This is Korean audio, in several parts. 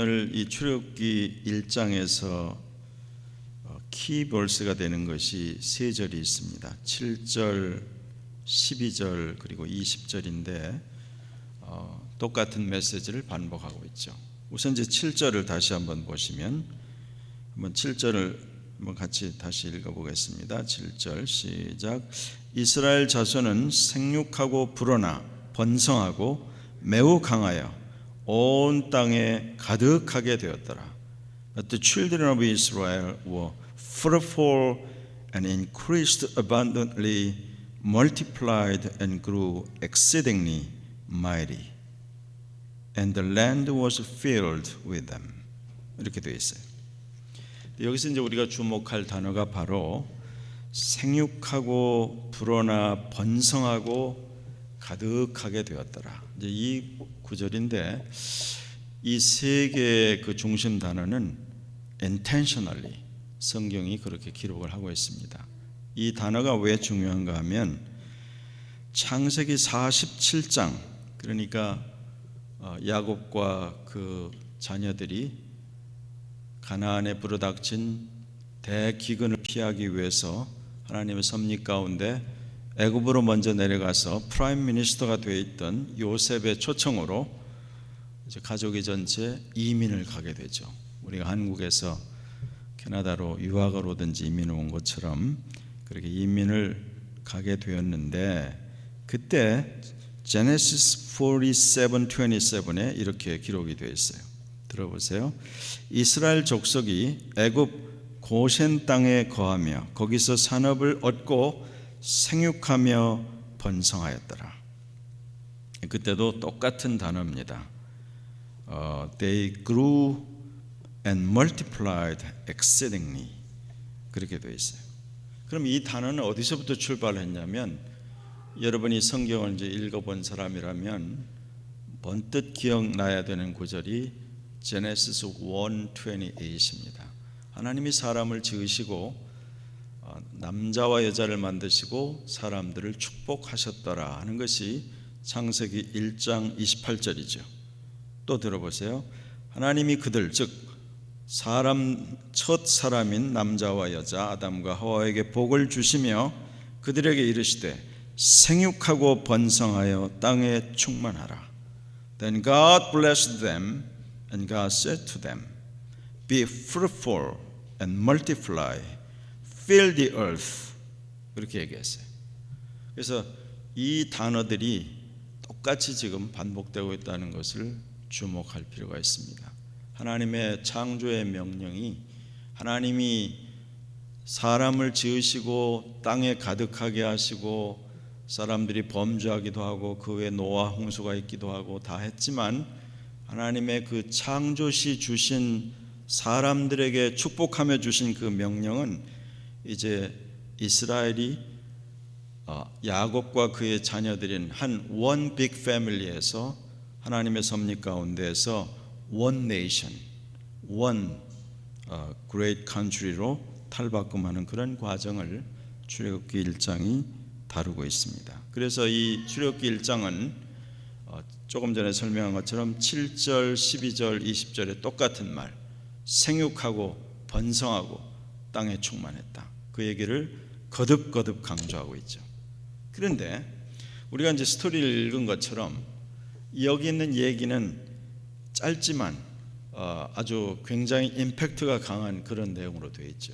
오늘 이 출애굽기 1장에서 키버스가 되는 것이 세 절이 있습니다. 7절, 12절 그리고 20절인데 똑같은 메시지를 반복하고 있죠. 우선 이제 7절을 다시 한번 보시면 한번 7절을 한번 같이 다시 읽어보겠습니다. 7절 시작. 이스라엘 자손은 생육하고 불어나 번성하고 매우 강하여 온 땅에 가득하게 되었더라. But the children of Israel were fruitful and increased abundantly, multiplied and grew exceedingly mighty. And the land was filled with them. 이렇게 되어 있어요. 여기서 이제 우리가 주목할 단어가 바로 생육하고 불어나 번성하고 가득하게 되었더라. 이제 이 구절인데 이 세 개의 그 중심 단어는 intentionally 성경이 그렇게 기록을 하고 있습니다. 이 단어가 왜 중요한가 하면 창세기 47장 그러니까 야곱과 그 자녀들이 가나안에 불어닥친 대기근을 피하기 위해서 하나님의 섭리 가운데 애굽으로 먼저 내려가서 프라임 미니스터가 되어 있던 요셉의 초청으로 이제 가족이 전체 이민을 가게 되죠. 우리가 한국에서 캐나다로 유학을 오든지 이민을 온 것처럼 그렇게 이민을 가게 되었는데 그때 제네시스 47:27에 이렇게 기록이 되어 있어요. 들어보세요. 이스라엘 족속이 애굽 고센 땅에 거하며 거기서 산업을 얻고 생육하며 번성하였더라. 그때도 똑같은 단어입니다. They grew and multiplied exceedingly 그렇게 되어 있어요. 그럼 이 단어는 어디서부터 출발했냐면 여러분이 성경을 이제 읽어본 사람이라면 번뜩 기억나야 되는 구절이 제네시스 1:28입니다. 하나님이 사람을 지으시고 남자와 여자를 만드시고 사람들을 축복하셨더라 하는 것이 창세기 1장 28절이죠. 또 들어보세요. 하나님이 그들 즉 사람 첫 사람인 남자와 여자 아담과 하와에게 복을 주시며 그들에게 이르시되 생육하고 번성하여 땅에 충만하라. Then God blessed them and God said to them, Be fruitful and multiply, fill the earth. 그렇게 얘기했어요. 그래서 이 단어들이 똑같이 지금 반복되고 있다는 것을 주목할 필요가 있습니다. 하나님의 창조의 명령이 하나님이 사람을 지으시고 땅에 가득하게 하시고 사람들이 범죄하기도 하고 그 외에 노아 홍수가 있기도 하고 다 했지만 하나님의 그 창조시 주신 사람들에게 축복하며 주신 그 명령은 이제 이스라엘이 야곱과 그의 자녀들인 한 one big family에서 하나님의 섭리 가운데에서 one nation, one great country로 탈바꿈하는 그런 과정을 출애굽기 1장이 다루고 있습니다. 그래서 이 출애굽기 1장은 조금 전에 설명한 것처럼 7절, 12절, 20절에 똑같은 말 생육하고 번성하고 땅에 충만했다. 그 얘기를 거듭거듭 강조하고 있죠. 그런데 우리가 이제 스토리를 읽은 것처럼 여기 있는 얘기는 짧지만 아주 굉장히 임팩트가 강한 그런 내용으로 되어 있죠.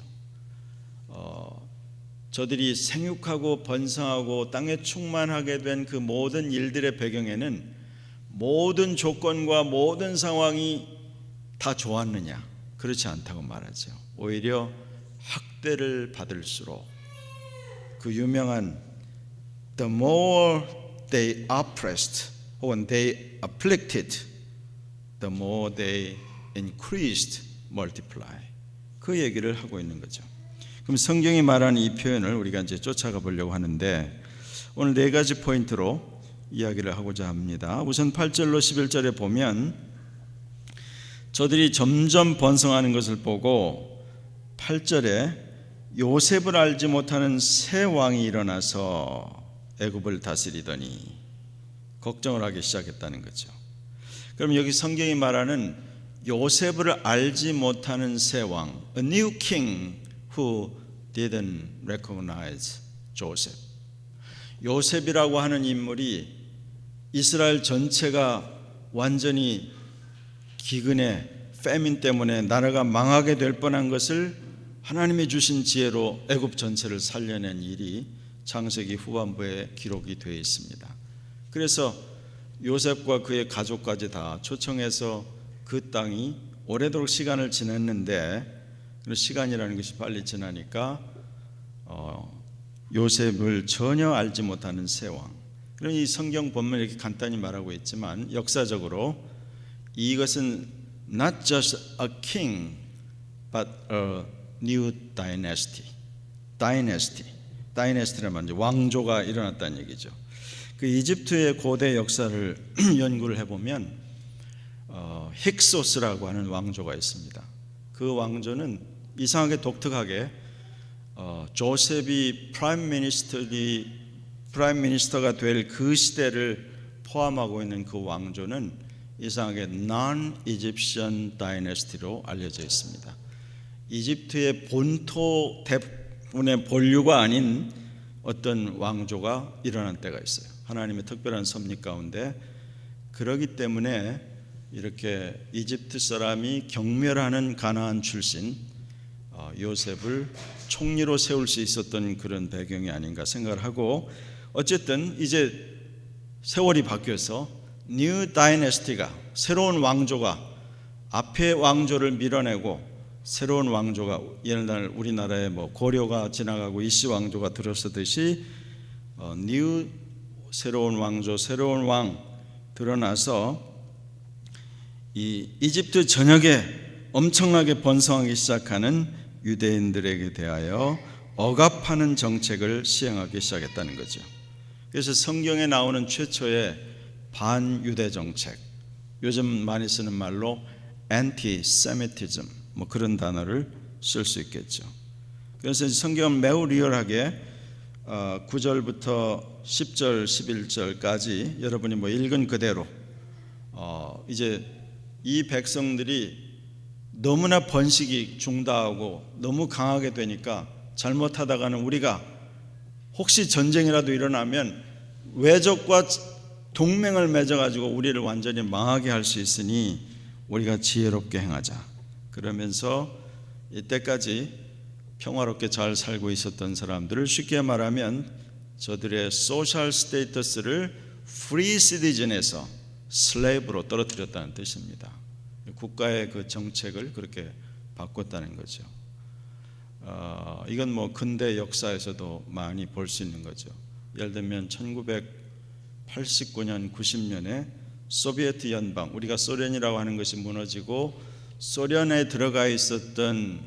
저들이 생육하고 번성하고 땅에 충만하게 된 그 모든 일들의 배경에는 모든 조건과 모든 상황이 다 좋았느냐? 그렇지 않다고 말하죠. 오히려 학대를 받을수록 그 유명한 The more they oppressed 혹은 they afflicted, the more they increased, multiply. 그 얘기를 하고 있는 거죠. 그럼 성경이 말하는 이 표현을 우리가 이제 쫓아가 보려고 하는데 오늘 네 가지 포인트로 이야기를 하고자 합니다. 우선 8절로 11절에 보면 저들이 점점 번성하는 것을 보고 8절에 요셉을 알지 못하는 새 왕이 일어나서 애굽을 다스리더니 걱정을 하기 시작했다는 거죠. 그럼 여기 성경이 말하는 요셉을 알지 못하는 새 왕, a new king who didn't recognize Joseph. 요셉이라고 하는 인물이 이스라엘 전체가 완전히 기근에 패민 때문에 나라가 망하게 될 뻔한 것을 하나님이 주신 지혜로 애굽 전체를 살려낸 일이 창세기 후반부에 기록이 되어 있습니다. 그래서 요셉과 그의 가족까지 다 초청해서 그 땅이 오래도록 시간을 지냈는데, 시간이라는 것이 빨리 지나니까 요셉을 전혀 알지 못하는 새 왕. 그럼 이 성경 본문 이렇게 간단히 말하고 있지만 역사적으로 이것은 not just a king but a new dynasty. 다이내스티라는 말은 왕조가 일어났다는 얘기죠. 그 이집트의 고대 역사를 연구를 해보면 힉소스라고 하는 왕조가 있습니다. 그 왕조는 이상하게 독특하게 조셉이 프라임 미니스터가 될 그 시대를 포함하고 있는 그 왕조는 이상하게 non-Egyptian dynasty로 알려져 있습니다. 이집트의 본토 대부분의 본류가 아닌 어떤 왕조가 일어난 때가 있어요. 하나님의 특별한 섭리 가운데. 그러기 때문에 이렇게 이집트 사람이 경멸하는 가나안 출신 요셉을 총리로 세울 수 있었던 그런 배경이 아닌가 생각을 하고, 어쨌든 이제 세월이 바뀌어서 뉴 다이내스티가, 새로운 왕조가 앞의 왕조를 밀어내고 새로운 왕조가, 옛날 우리나라에 뭐 고려가 지나가고 이씨 왕조가 들어서듯이 뉴 새로운 왕조, 새로운 왕 드러나서 이 이집트 전역에 엄청나게 번성하기 시작하는 유대인들에게 대하여 억압하는 정책을 시행하기 시작했다는 거죠. 그래서 성경에 나오는 최초의 반유대 정책, 요즘 많이 쓰는 말로 anti-Semitism, 뭐 그런 단어를 쓸 수 있겠죠. 그래서 성경은 매우 리얼하게 9절부터 10절, 11절까지 여러분이 뭐 읽은 그대로 이제 이 백성들이 너무나 번식이 중다하고 너무 강하게 되니까 잘못하다가는 우리가 혹시 전쟁이라도 일어나면 외적과 동맹을 맺어가지고 우리를 완전히 망하게 할 수 있으니 우리가 지혜롭게 행하자. 그러면서 이때까지 평화롭게 잘 살고 있었던 사람들을 쉽게 말하면 저들의 소셜 스테이터스를 프리 시티즌에서 슬레이브로 떨어뜨렸다는 뜻입니다. 국가의 그 정책을 그렇게 바꿨다는 거죠. 이건 뭐 근대 역사에서도 많이 볼 수 있는 거죠. 예를 들면 1989년, 90년에 소비에트 연방, 우리가 소련이라고 하는 것이 무너지고 소련에 들어가 있었던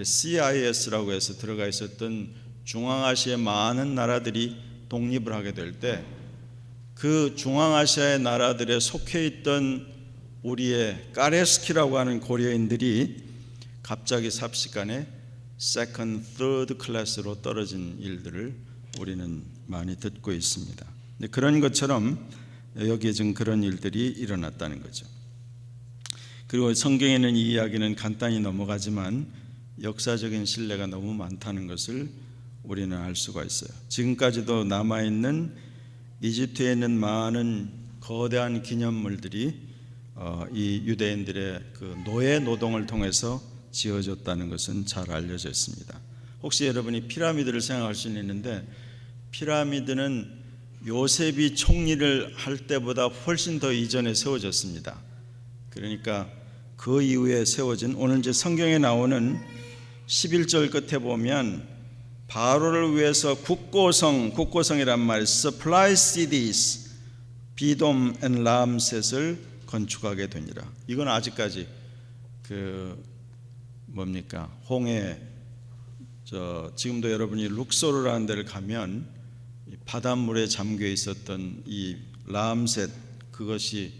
CIS라고 해서 들어가 있었던 중앙아시아의 많은 나라들이 독립을 하게 될 때 그 중앙아시아의 나라들에 속해 있던 우리의 까레스키라고 하는 고려인들이 갑자기 삽시간에 세컨드, 서드 클래스로 떨어진 일들을 우리는 많이 듣고 있습니다. 그런 것처럼 여기에 지금 그런 일들이 일어났다는 거죠. 그리고 성경에는 이 이야기는 간단히 넘어가지만 역사적인 신뢰가 너무 많다는 것을 우리는 알 수가 있어요. 지금까지도 남아있는 이집트에 있는 많은 거대한 기념물들이 이 유대인들의 그 노예 노동을 통해서 지어졌다는 것은 잘 알려져 있습니다. 혹시 여러분이 피라미드를 생각할 수는 있는데, 피라미드는 요셉이 총리를 할 때보다 훨씬 더 이전에 세워졌습니다. 그러니까 그 이후에 세워진, 오늘 이제 성경에 나오는 11절 끝에 보면 바로를 위해서 국고성이란 말, supply cities, 비돔 앤 람셋을 건축하게 되니라. 이건 아직까지 그 뭡니까? 홍해, 지금도 여러분이 룩소르라는 데를 가면 바닷물에 잠겨 있었던 이 람셋, 그것이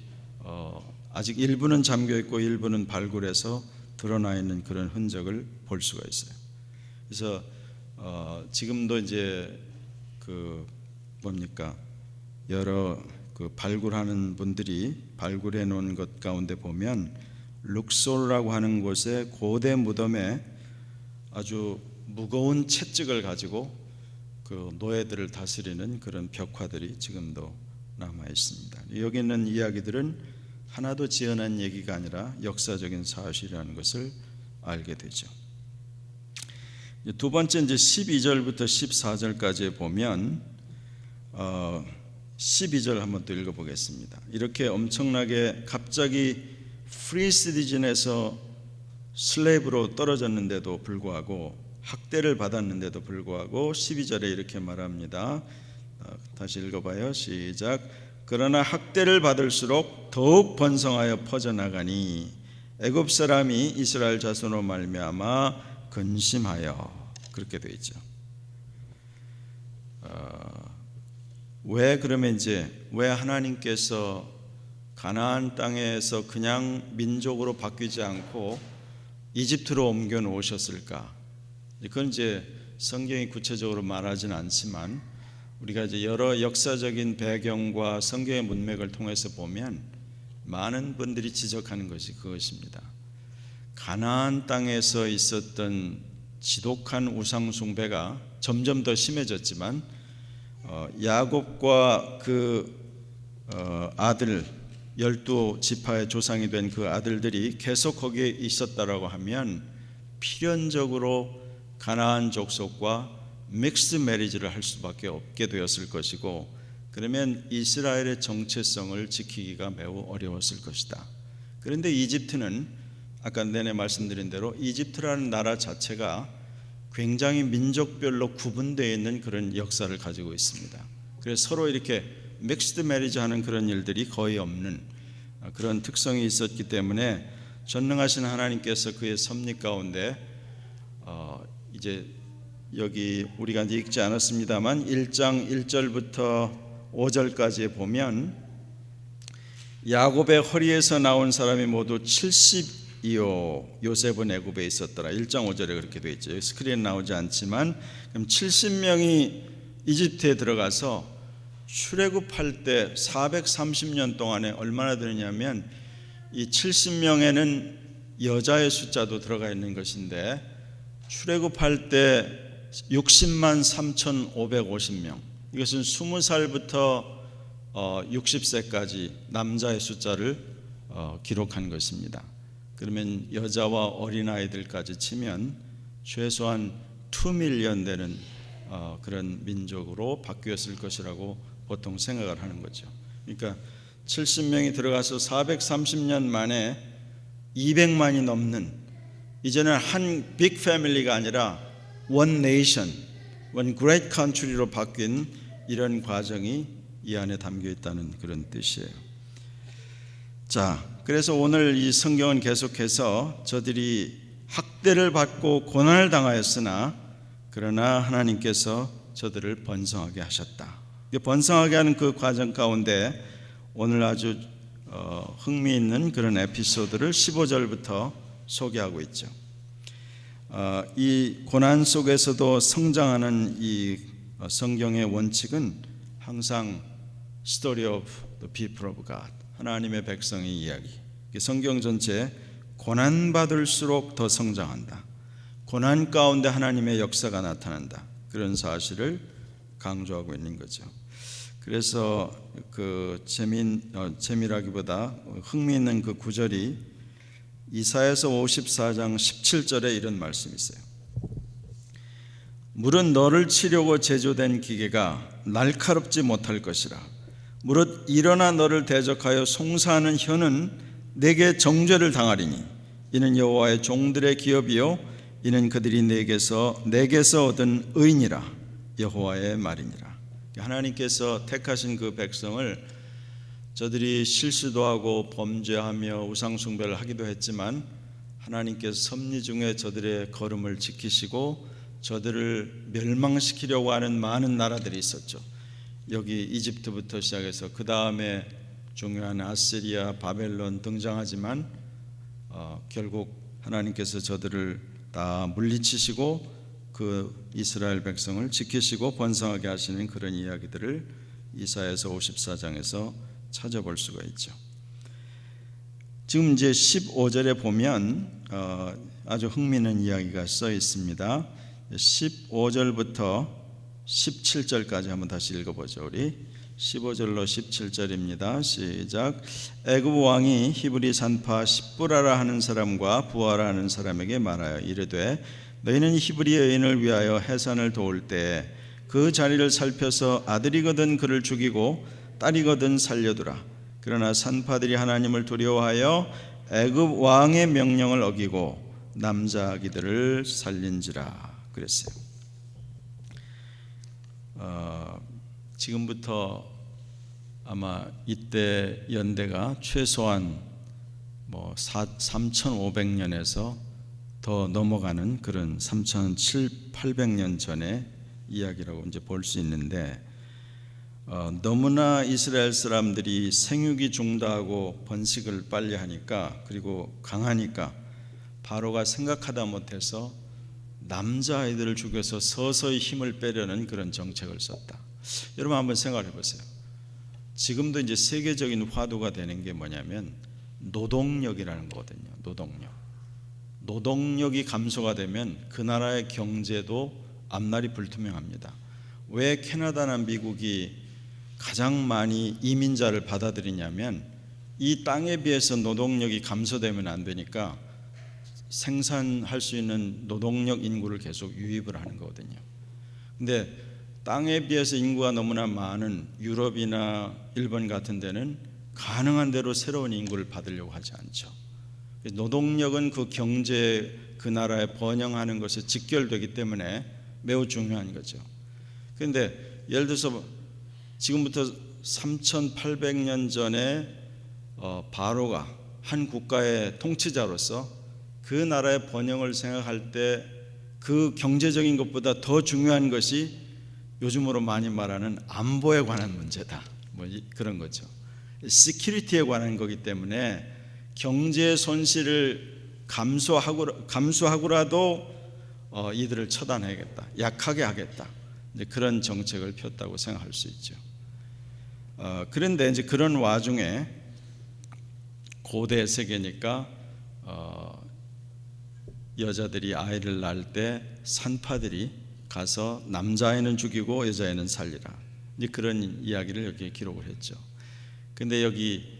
아직 일부는 잠겨 있고 일부는 발굴해서 드러나 있는 그런 흔적을 볼 수가 있어요. 그래서 지금도 이제 그 뭡니까? 여러 그 발굴하는 분들이 발굴해 놓은 것 가운데 보면 룩솔라고 하는 곳의 고대 무덤에 아주 무거운 채찍을 가지고 그 노예들을 다스리는 그런 벽화들이 지금도 남아 있습니다. 여기 있는 이야기들은 하나도 지어낸 얘기가 아니라 역사적인 사실이라는 것을 알게 되죠. 두 번째 이제 12절부터 14절까지 보면 12절 한번 또 읽어보겠습니다. 이렇게 엄청나게 갑자기 프리 시티즌에서 슬레이브로 떨어졌는데도 불구하고 학대를 받았는데도 불구하고 12절에 이렇게 말합니다. 다시 읽어봐요. 시작. 그러나 학대를 받을수록 더욱 번성하여 퍼져나가니 애굽 사람이 이스라엘 자손으로 말미암아 근심하여, 그렇게 되어 있죠. 왜 그러면 이제 왜 하나님께서 가나안 땅에서 그냥 민족으로 바뀌지 않고 이집트로 옮겨 놓으셨을까? 그건 이제 성경이 구체적으로 말하지는 않지만 우리가 이제 여러 역사적인 배경과 성경의 문맥을 통해서 보면 많은 분들이 지적하는 것이 그것입니다. 가나안 땅에서 있었던 지독한 우상 숭배가 점점 더 심해졌지만 야곱과 그 아들 12지파의 조상이 된 그 아들들이 계속 거기에 있었다라고 하면 필연적으로 가나안 족속과 믹스 매리지를 할 수밖에 없게 되었을 것이고, 그러면 이스라엘의 정체성을 지키기가 매우 어려웠을 것이다. 그런데 이집트는 아까 내내 말씀드린 대로 이집트라는 나라 자체가 굉장히 민족별로 구분되어 있는 그런 역사를 가지고 있습니다. 그래서 서로 이렇게 믹스드 매리지 하는 그런 일들이 거의 없는 그런 특성이 있었기 때문에 전능하신 하나님께서 그의 섭리 가운데 이제 여기 우리가 이제 읽지 않았습니다만 1장 1절부터 5절까지 보면 야곱의 허리에서 나온 사람이 모두 70이요 요셉은 애굽에 있었더라. 1장 5절에 그렇게 되어 있죠. 스크린에 나오지 않지만 그럼 70명이 이집트에 들어가서 출애굽할 때 430년 동안에 얼마나 되느냐면 이 70명에는 여자의 숫자도 들어가 있는 것인데 출애굽할 때 60만 3,550명, 이것은 20살부터 60세까지 남자의 숫자를 기록한 것입니다. 그러면 여자와 어린아이들까지 치면 최소한 2밀리언 되는 그런 민족으로 바뀌었을 것이라고 보통 생각을 하는 거죠. 그러니까 70명이 들어가서 430년 만에 200만이 넘는, 이제는 한 빅 패밀리가 아니라 one nation, one great country로 바뀐 이런 과정이 이 안에 담겨 있다는 그런 뜻이에요. 자, 그래서 오늘 이 성경은 계속해서 저들이 학대를 받고 고난을 당하였으나 그러나 하나님께서 저들을 번성하게 하셨다. 번성하게 하는 그 과정 가운데 오늘 아주 흥미있는 그런 에피소드를 15절부터 소개하고 있죠. 이 고난 속에서도 성장하는 이 성경의 원칙은 항상 Story of the people of God, 하나님의 백성의 이야기. 성경 전체 고난받을수록 더 성장한다, 고난 가운데 하나님의 역사가 나타난다, 그런 사실을 강조하고 있는 거죠. 그래서 그 재미라기보다 흥미있는 그 구절이 이사야서 54장 17절에 이런 말씀이 있어요. 무릇 너를 치려고 제조된 기계가 날카롭지 못할 것이라. 무릇 일어나 너를 대적하여 송사하는 혀는 내게 정죄를 당하리니 이는 여호와의 종들의 기업이요 이는 그들이 내게서 얻은 의니라. 여호와의 말이니라. 하나님께서 택하신 그 백성을 저들이 실수도 하고 범죄하며 우상숭배를 하기도 했지만 하나님께서 섭리 중에 저들의 걸음을 지키시고 저들을 멸망시키려고 하는 많은 나라들이 있었죠. 여기 이집트부터 시작해서 그 다음에 중요한 아시리아, 바벨론 등장하지만 결국 하나님께서 저들을 다 물리치시고 그 이스라엘 백성을 지키시고 번성하게 하시는 그런 이야기들을 이사야서 54장에서 찾아볼 수가 있죠. 지금 이제 15절에 보면 아주 흥미있는 이야기가 써 있습니다. 15절부터 17절까지 한번 다시 읽어보죠. 우리 15절로 17절입니다. 시작. 애굽 왕이 히브리 산파 십부라라 하는 사람과 부하라 하는 사람에게 말하여 이르되 너희는 히브리 여인을 위하여 해산을 도울 때 그 자리를 살펴서 아들이거든 그를 죽이고 딸이거든 살려두라. 그러나 산파들이 하나님을 두려워하여 애굽 왕의 명령을 어기고 남자아기들을 살린지라 그랬어요. 지금부터 아마 이때 연대가 최소한 3,500년에서 더 넘어가는 그런 3,700~800년 전의 이야기라고 이제 볼 수 있는데, 너무나 이스라엘 사람들이 생육이 중다하고 번식을 빨리 하니까, 그리고 강하니까 바로가 생각하다 못해서 남자아이들을 죽여서 서서히 힘을 빼려는 그런 정책을 썼다. 여러분 한번 생각해 보세요. 지금도 이제 세계적인 화두가 되는 게 뭐냐면 노동력이라는 거거든요. 노동력이 감소가 되면 그 나라의 경제도 앞날이 불투명합니다. 왜 캐나다나 미국이 가장 많이 이민자를 받아들이냐면 이 땅에 비해서 노동력이 감소되면 안 되니까 생산할 수 있는 노동력 인구를 계속 유입을 하는 거거든요. 근데 땅에 비해서 인구가 너무나 많은 유럽이나 일본 같은 데는 가능한 대로 새로운 인구를 받으려고 하지 않죠. 노동력은 그 경제, 그 나라에 번영하는 것에 직결되기 때문에 매우 중요한 거죠. 그런데 예를 들어서 지금부터 3,800년 전에 바로가 한 국가의 통치자로서 그 나라의 번영을 생각할 때 그 경제적인 것보다 더 중요한 것이 요즘으로 많이 말하는 안보에 관한 문제다, 그런 거죠. 시큐리티에 관한 거기 때문에 경제 손실을 감수하고라도 이들을 처단해야겠다, 약하게 하겠다, 이제 그런 정책을 폈다고 생각할 수 있죠. 그런데 이제 그런 와중에 고대 세계니까 여자들이 아이를 낳을 때 산파들이 가서 남자아이는 죽이고 여자아이는 살리라, 이제 그런 이야기를 여기에 기록을 했죠. 근데 여기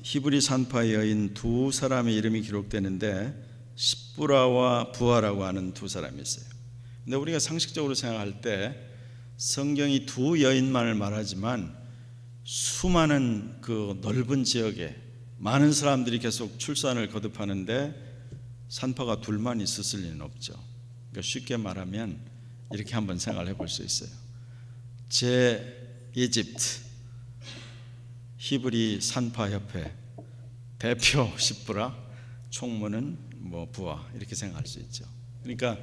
히브리 산파 여인 두 사람의 이름이 기록되는데 십부라와 부하라고 하는 두 사람이 있어요. 근데 우리가 상식적으로 생각할 때 성경이 두 여인만을 말하지만 수많은 그 넓은 지역에 많은 사람들이 계속 출산을 거듭하는데 산파가 둘만 있었을 리는 없죠. 그러니까 쉽게 말하면 이렇게 한번 생각을 해볼 수 있어요. 제 이집트 히브리 산파 협회 대표 십부라, 총무는 부하, 이렇게 생각할 수 있죠. 그러니까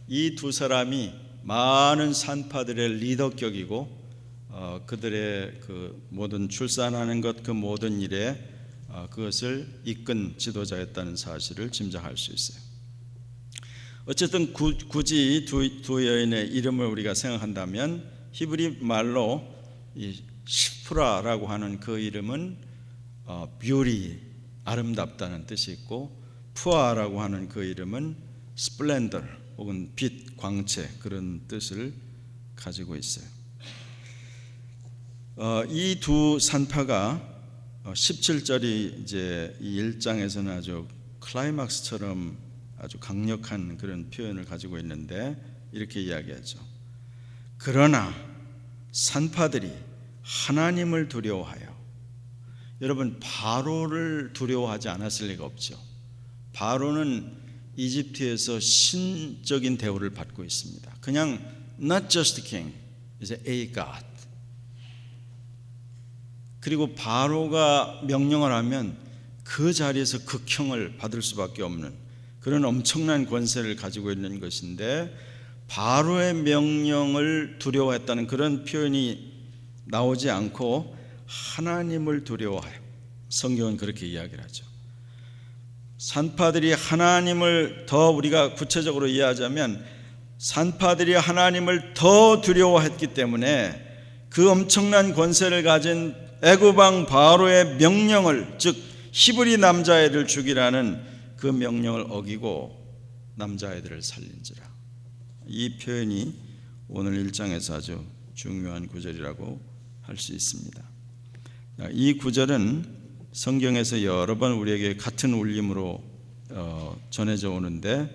이 두 사람이 많은 산파들의 리더격이고 그들의 그 모든 출산하는 것, 그 모든 일에 그것을 이끈 지도자였다는 사실을 짐작할 수 있어요. 어쨌든 굳이 두 여인의 이름을 우리가 생각한다면 히브리 말로 이 시프라라고 하는 그 이름은 뷰티, 아름답다는 뜻이 있고, 푸아라고 하는 그 이름은 스플렌더 혹은 빛, 광채, 그런 뜻을 가지고 있어요. 이 두 산파가 17절이 이제 이 1장에서는 아주 클라이막스처럼 아주 강력한 그런 표현을 가지고 있는데 이렇게 이야기하죠. 그러나 산파들이 하나님을 두려워하여, 여러분 바로를 두려워하지 않았을 리가 없죠. 바로는 이집트에서 신적인 대우를 받고 있습니다. 그냥 not just king, is a god. 그리고 바로가 명령을 하면 그 자리에서 극형을 받을 수밖에 없는 그런 엄청난 권세를 가지고 있는 것인데, 바로의 명령을 두려워했다는 그런 표현이 나오지 않고 하나님을 두려워하여, 성경은 그렇게 이야기를 하죠. 산파들이 하나님을 더, 우리가 구체적으로 이해하자면 산파들이 하나님을 더 두려워했기 때문에 그 엄청난 권세를 가진 애굽 왕 바로의 명령을, 즉 히브리 남자아이를 죽이라는 그 명령을 어기고 남자아이들을 살린지라. 이 표현이 오늘 1장에서 아주 중요한 구절이라고 할 수 있습니다. 이 구절은 성경에서 여러 번 우리에게 같은 울림으로 전해져 오는데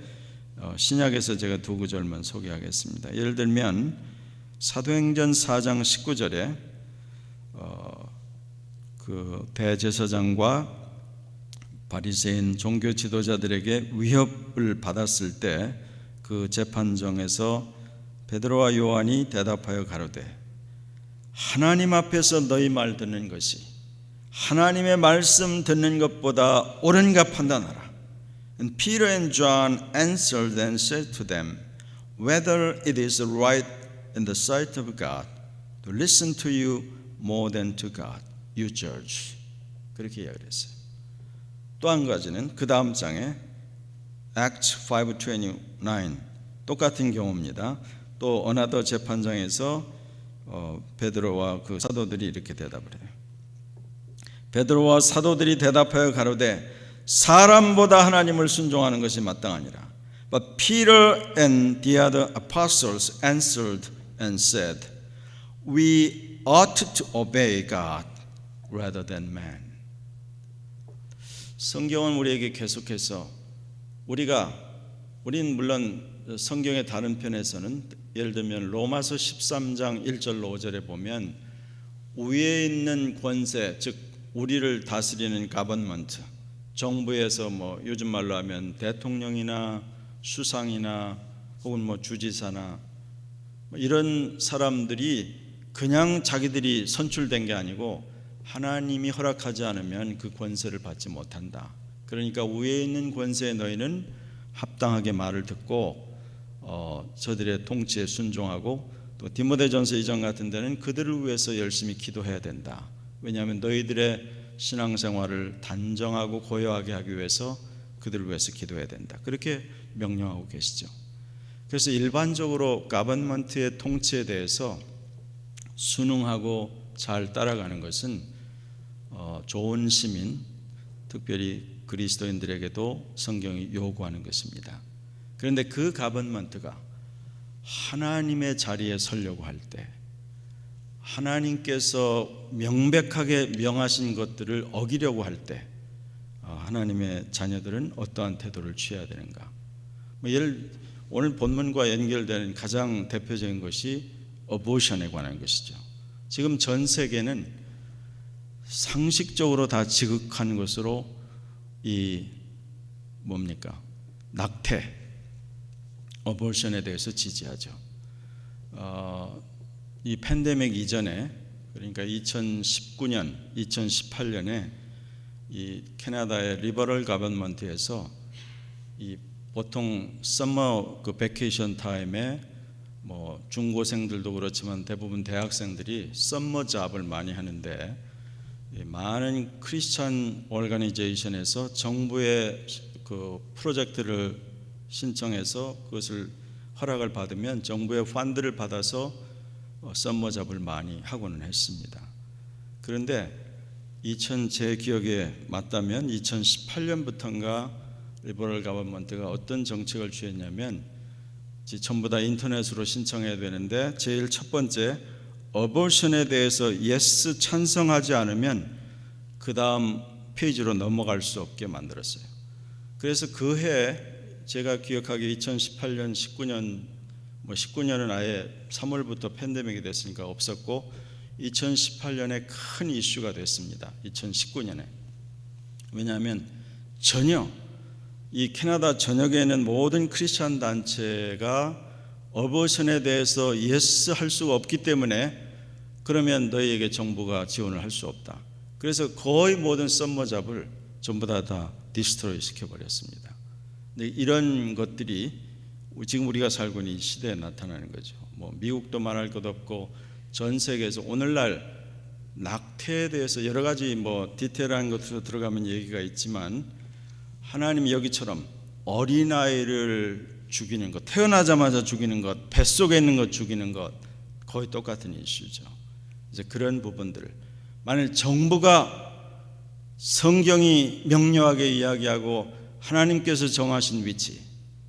신약에서 제가 두 구절만 소개하겠습니다. 예를 들면 사도행전 4장 19절에 그 대제사장과 바리새인 종교 지도자들에게 위협을 받았을 때 그 재판정에서 베드로와 요한이 대답하여 가로되 하나님 앞에서 너희 말 듣는 것이 하나님의 말씀 듣는 것보다 옳은가 판단하라. And Peter and John answered and said to them, whether it is right in the sight of God to listen to you more than to God, you judge. 그렇게 이야기를 했어요. 또 한 가지는 그 다음 장에 Acts 5:29 똑같은 경우입니다. 또 어나더 재판장에서 베드로와 그 사도들이 이렇게 대답을 해요. 베드로와 사도들이 대답하여 가로되 사람보다 하나님을 순종하는 것이 마땅하니라. But Peter and the other apostles answered and said, we ought to obey God rather than man. 성경은 우리에게 계속해서 우린 물론 성경의 다른 편에서는 예를 들면 로마서 13장 1절 5절에 보면 위에 있는 권세, 즉 우리를 다스리는 가버먼트, 정부에서 뭐 요즘 말로 하면 대통령이나 수상이나 혹은 뭐 주지사나 이런 사람들이 그냥 자기들이 선출된 게 아니고 하나님이 허락하지 않으면 그 권세를 받지 못한다. 그러니까 위에 있는 권세에 너희는 합당하게 말을 듣고 저들의 통치에 순종하고 또 디모데전서 2장 같은 데는 그들을 위해서 열심히 기도해야 된다. 왜냐하면 너희들의 신앙생활을 단정하고 고요하게 하기 위해서 그들을 위해서 기도해야 된다. 그렇게 명령하고 계시죠. 그래서 일반적으로 가버먼트의 통치에 대해서 순응하고 잘 따라가는 것은 좋은 시민, 특별히 그리스도인들에게도 성경이 요구하는 것입니다. 그런데 그 가버먼트가 하나님의 자리에 서려고 할 때 하나님께서 명백하게 명하신 것들을 어기려고 할 때 하나님의 자녀들은 어떠한 태도를 취해야 되는가? 오늘 본문과 연결되는 가장 대표적인 것이 어보션에 관한 것이죠. 지금 전 세계는 상식적으로 다 지극한 것으로 낙태, 어보션에 대해서 지지하죠. 이 팬데믹 이전에 그러니까 2019년, 2018년에 이 캐나다의 리버럴 가버먼트에서 이 보통 서머 그 베케이션 타임에 뭐 중고생들도 그렇지만 대부분 대학생들이 서머 잡을 많이 하는데 많은 크리스찬 오르가니제이션에서 정부의 그 프로젝트를 신청해서 그것을 허락을 받으면 정부의 펀드를 받아서 서머 잡을 많이 하고는 했습니다. 그런데 제 기억에 맞다면 2018년부터인가 리버럴 가버먼트가 어떤 정책을 취했냐면 전부 다 인터넷으로 신청해야 되는데 제일 첫 번째 어보션에 대해서 예스 찬성하지 않으면 그 다음 페이지로 넘어갈 수 없게 만들었어요. 그래서 그 해 제가 기억하기에 2018년 19년은 아예 3월부터 팬데믹이 됐으니까 없었고 2018년에 큰 이슈가 됐습니다. 2019년에. 왜냐하면 전혀 이 캐나다 전역에 있는 모든 크리스찬 단체가 어버션에 대해서 예스 할 수가 없기 때문에 그러면 너희에게 정부가 지원을 할 수 없다. 그래서 거의 모든 썸머잡을 전부 다 디스트로이 시켜버렸습니다. 근데 이런 것들이 지금 우리가 살고 있는 이 시대에 나타나는 거죠. 뭐 미국도 말할 것 없고 전 세계에서 오늘날 낙태에 대해서 여러 가지 뭐 디테일한 것으로 들어가면 얘기가 있지만 하나님이 여기처럼 어린아이를 죽이는 것, 태어나자마자 죽이는 것, 뱃속에 있는 것 죽이는 것 거의 똑같은 이슈죠. 이제 그런 부분들을 만일 정부가 성경이 명료하게 이야기하고 하나님께서 정하신 위치,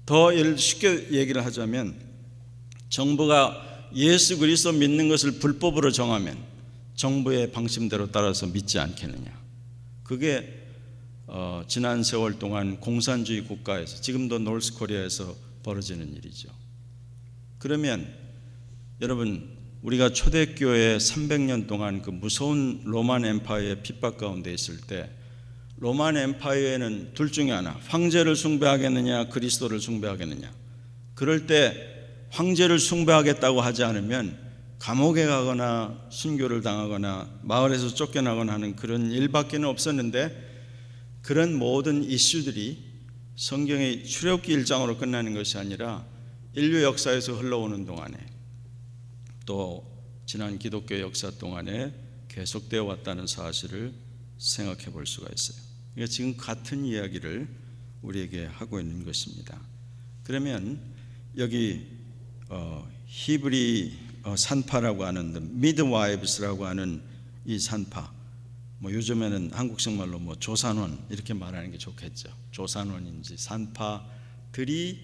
더 쉽게 얘기를 하자면 정부가 예수 그리스도 믿는 것을 불법으로 정하면 정부의 방침대로 따라서 믿지 않겠느냐. 그게 지난 세월 동안 공산주의 국가에서, 지금도 노스코리아에서 벌어지는 일이죠. 그러면 여러분, 우리가 초대교회 300년 동안 그 무서운 로만 엠파이어의 핍박 가운데 있을 때, 로만 엠파이어에는 둘 중에 하나, 황제를 숭배하겠느냐 그리스도를 숭배하겠느냐. 그럴 때 황제를 숭배하겠다고 하지 않으면 감옥에 가거나 순교를 당하거나 마을에서 쫓겨나거나 하는 그런 일밖에 없었는데, 그런 모든 이슈들이 성경의 출애굽기 1장으로 끝나는 것이 아니라 인류 역사에서 흘러오는 동안에, 또 지난 기독교 역사 동안에 계속되어 왔다는 사실을 생각해 볼 수가 있어요. 그러니까 지금 같은 이야기를 우리에게 하고 있는 것입니다. 그러면 여기 히브리 산파라고 하는 미드와이브스라고 하는 이 산파, 뭐 요즘에는 한국식 말로 뭐 조산원 이렇게 말하는 게 좋겠죠. 조산원인지 산파들이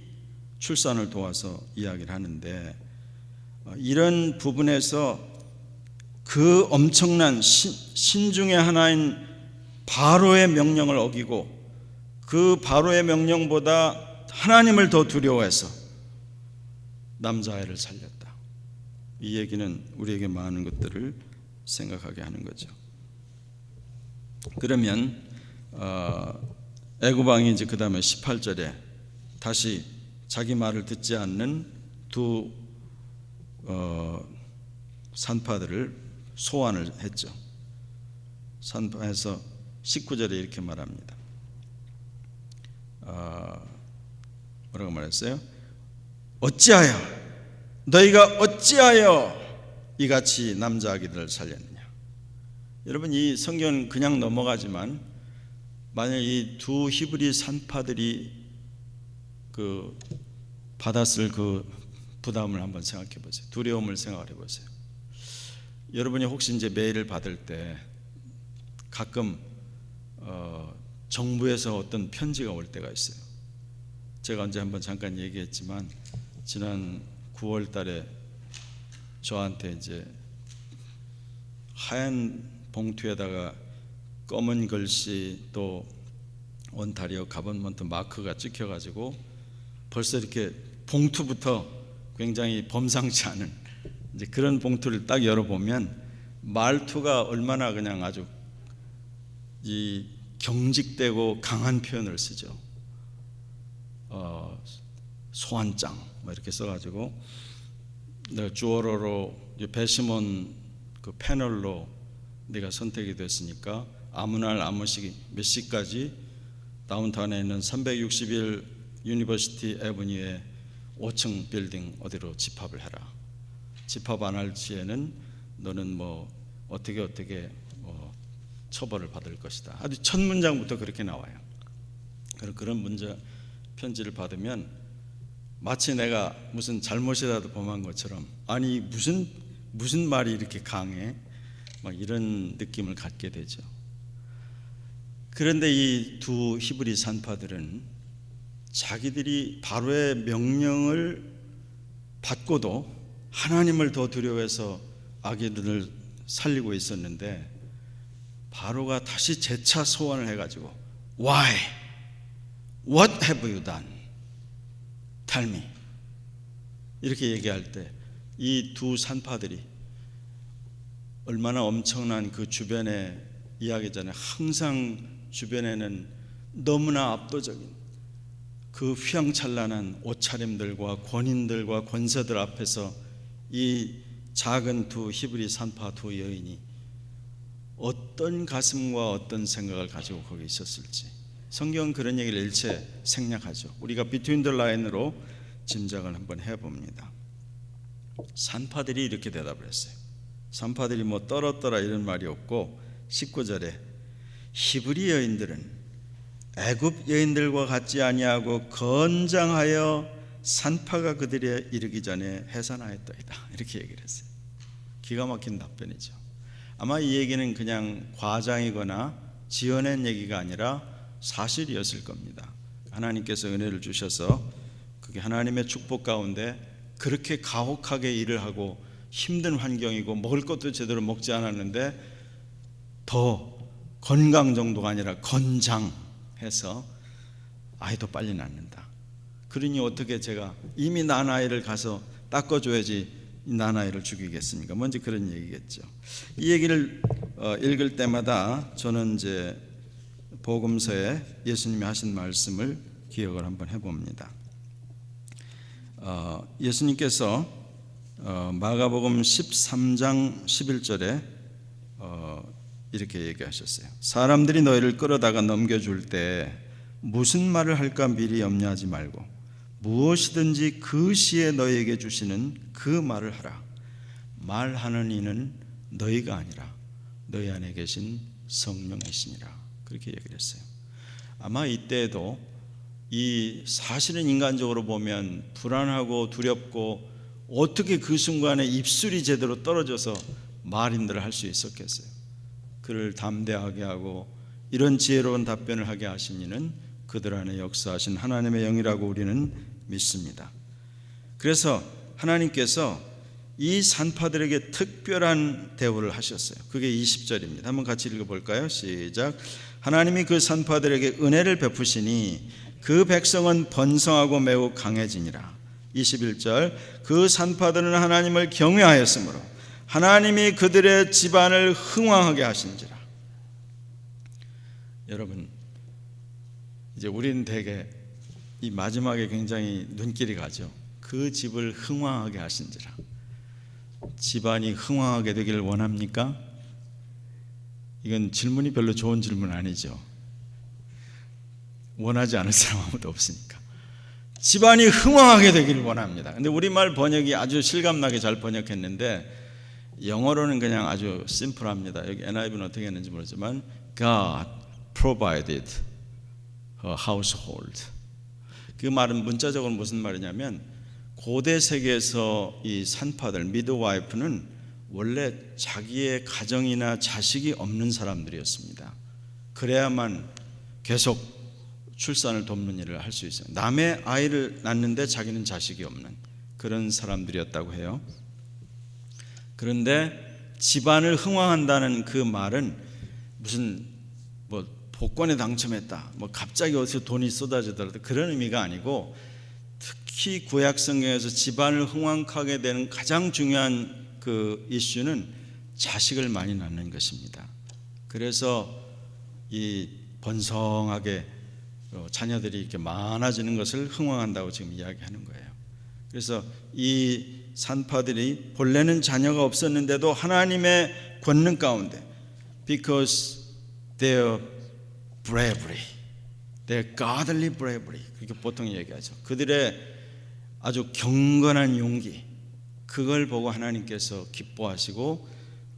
출산을 도와서 이야기를 하는데, 이런 부분에서 그 엄청난 신 중의 하나인 바로의 명령을 어기고 그 바로의 명령보다 하나님을 더 두려워해서 남자아이를 살렸다. 이 얘기는 우리에게 많은 것들을 생각하게 하는 거죠. 그러면 애굽 왕이 이제 그 다음에 18절에 다시 자기 말을 듣지 않는 두 산파들을 소환을 했죠. 산파에서 19절에 이렇게 말합니다. 뭐라고 말했어요? 너희가 어찌하여 이같이 남자 아기들을 살렸느냐. 여러분, 이 성경은 그냥 넘어가지만 만약 이 두 히브리 산파들이 그 받았을 그 부담을 한번 생각해 보세요. 두려움을 생각해 보세요. 여러분이 혹시 이제 메일을 받을 때 가끔 정부에서 어떤 편지가 올 때가 있어요. 제가 언제 한번 잠깐 얘기했지만 지난 9월 달에 저한테 이제 하얀 봉투에다가 검은 글씨 또 온타리오 가버먼트 마크가 찍혀가지고 벌써 이렇게 봉투부터 굉장히 범상치 않은 이제 그런 봉투를 딱 열어보면 말투가 얼마나 그냥 아주 이 경직되고 강한 표현을 쓰죠. 소환장 뭐 이렇게 써가지고 내가 주어로로 배심원 그 패널로 네가 선택이 됐으니까 아무 날 아무 시 몇 시까지 다운타운에 있는 361 유니버시티 애버니의 5층 빌딩 어디로 집합을 해라. 집합 안 할 시에는 너는 뭐 어떻게 처벌을 받을 것이다. 아주 첫 문장부터 그렇게 나와요. 그런 문제 편지를 받으면 마치 내가 무슨 잘못이라도 범한 것처럼, 아니 무슨 말이 이렇게 강해? 막 이런 느낌을 갖게 되죠. 그런데 이 두 히브리 산파들은 자기들이 바로의 명령을 받고도 하나님을 더 두려워해서 아기들을 살리고 있었는데, 바로가 다시 재차 소환을 해가지고 Why? What have you done? Tell me. 이렇게 얘기할 때 이 두 산파들이 얼마나 엄청난 그 주변의 이야기잖아요. 항상 주변에는 너무나 압도적인 그 휘황찬란한 옷차림들과 권인들과 권세들 앞에서 이 작은 두 히브리 산파 두 여인이 어떤 가슴과 어떤 생각을 가지고 거기 있었을지 성경은 그런 얘기를 일체 생략하죠. 우리가 비트윈 더 라인으로 짐작을 한번 해봅니다. 산파들이 이렇게 대답을 했어요. 산파들이 뭐 떨었더라 이런 말이 없고 19절에 히브리 여인들은 애굽 여인들과 같지 아니하고 건장하여 산파가 그들에 이르기 전에 해산하였더이다. 이렇게 얘기를 했어요. 기가 막힌 답변이죠. 아마 이 얘기는 그냥 과장이거나 지어낸 얘기가 아니라 사실이었을 겁니다. 하나님께서 은혜를 주셔서 그게 하나님의 축복 가운데 그렇게 가혹하게 일을 하고 힘든 환경이고 먹을 것도 제대로 먹지 않았는데 더 건강 정도가 아니라 건장해서 아이도 빨리 낳는다. 그러니 어떻게 제가 이미 낳은 아이를 가서 닦아줘야지 낳은 아이를 죽이겠습니까? 먼저 그런 얘기겠죠. 이 얘기를 읽을 때마다 저는 이제 복음서에 예수님이 하신 말씀을 기억을 한번 해봅니다. 예수님께서 마가복음 13장 11절에 이렇게 얘기하셨어요. 사람들이 너희를 끌어다가 넘겨줄 때 무슨 말을 할까 미리 염려하지 말고 무엇이든지 그 시에 너희에게 주시는 그 말을 하라. 말하는 이는 너희가 아니라 너희 안에 계신 성령이시니라. 그렇게 얘기를 했어요. 아마 이때에도 이 사실은 인간적으로 보면 불안하고 두렵고 어떻게 그 순간에 입술이 제대로 떨어져서 말인들을 할 수 있었겠어요. 그를 담대하게 하고 이런 지혜로운 답변을 하게 하신 이는 그들 안에 역사하신 하나님의 영이라고 우리는 믿습니다. 그래서 하나님께서 이 산파들에게 특별한 대우를 하셨어요. 그게 20절입니다. 한번 같이 읽어볼까요? 시작. 하나님이 그 산파들에게 은혜를 베푸시니 그 백성은 번성하고 매우 강해지니라. 21절. 그 산파들은 하나님을 경외하였으므로 하나님이 그들의 집안을 흥왕하게 하신지라. 여러분, 이제 우리는 대개 이 마지막에 굉장히 눈길이 가죠. 그 집을 흥왕하게 하신지라. 집안이 흥왕하게 되기를 원합니까? 이건 질문이 별로 좋은 질문 아니죠. 원하지 않을 사람 아무도 없으니까. 집안이 흥왕하게 되기를 원합니다. 근데 우리말 번역이 아주 실감나게 잘 번역했는데 영어로는 그냥 아주 심플합니다. 여기 NIV는 어떻게 했는지 모르지만 God provided a household. 그 말은 문자적으로 무슨 말이냐면 고대 세계에서 이 산파들, 미드와이프는 원래 자기의 가정이나 자식이 없는 사람들이었습니다. 그래야만 계속 출산을 돕는 일을 할 수 있어요. 남의 아이를 낳는데 자기는 자식이 없는 그런 사람들이었다고 해요. 그런데 집안을 흥왕한다는 그 말은 무슨 뭐 복권에 당첨했다, 뭐 갑자기 어디서 돈이 쏟아지더라도 그런 의미가 아니고, 특히 구약 성경에서 집안을 흥왕하게 되는 가장 중요한 그 이슈는 자식을 많이 낳는 것입니다. 그래서 이 번성하게 자녀들이 이렇게 많아지는 것을 흥왕한다고 지금 이야기하는 거예요. 그래서 이 산파들이 본래는 자녀가 없었는데도 하나님의 권능 가운데 because their bravery, their godly bravery, 그렇게 보통 얘기하죠. 그들의 아주 경건한 용기, 그걸 보고 하나님께서 기뻐하시고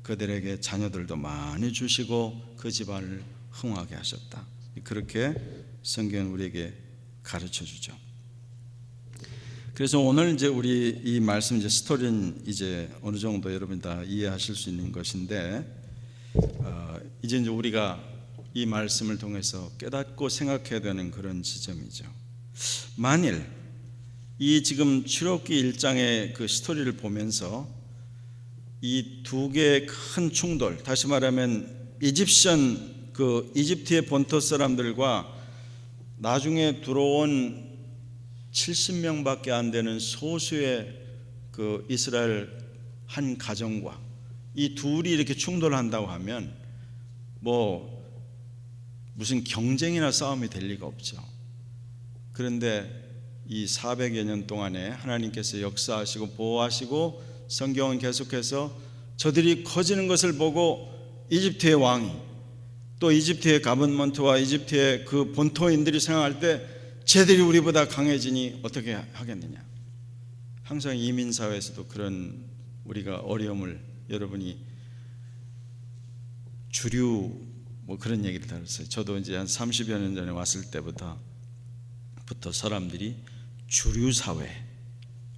그들에게 자녀들도 많이 주시고 그 집안을 흥하게 하셨다. 그렇게 성경은 우리에게 가르쳐 주죠. 그래서 오늘 이제 우리 이 말씀 이제 스토리는 이제 어느 정도 여러분 다 이해하실 수 있는 것인데, 이제 우리가 이 말씀을 통해서 깨닫고 생각해야 되는 그런 지점이죠. 만일 이 지금 출애굽기 1장의 그 스토리를 보면서 이 두 개의 큰 충돌, 다시 말하면 이집트의 본토 사람들과 나중에 들어온 70명밖에 안 되는 소수의 그 이스라엘 한 가정과 이 둘이 이렇게 충돌한다고 하면 뭐 무슨 경쟁이나 싸움이 될 리가 없죠. 그런데 이 400여 년 동안에 하나님께서 역사하시고 보호하시고 성경은 계속해서 저들이 커지는 것을 보고 이집트의 왕이 또 이집트의 가버먼트와 이집트의 그 본토인들이 생각할 때 쟤들이 우리보다 강해지니 어떻게 하겠느냐. 항상 이민사회에서도 그런 우리가 어려움을, 여러분이 주류 뭐 그런 얘기를 들었어요. 저도 이제 한 30여 년 전에 왔을 때부터 사람들이 주류 사회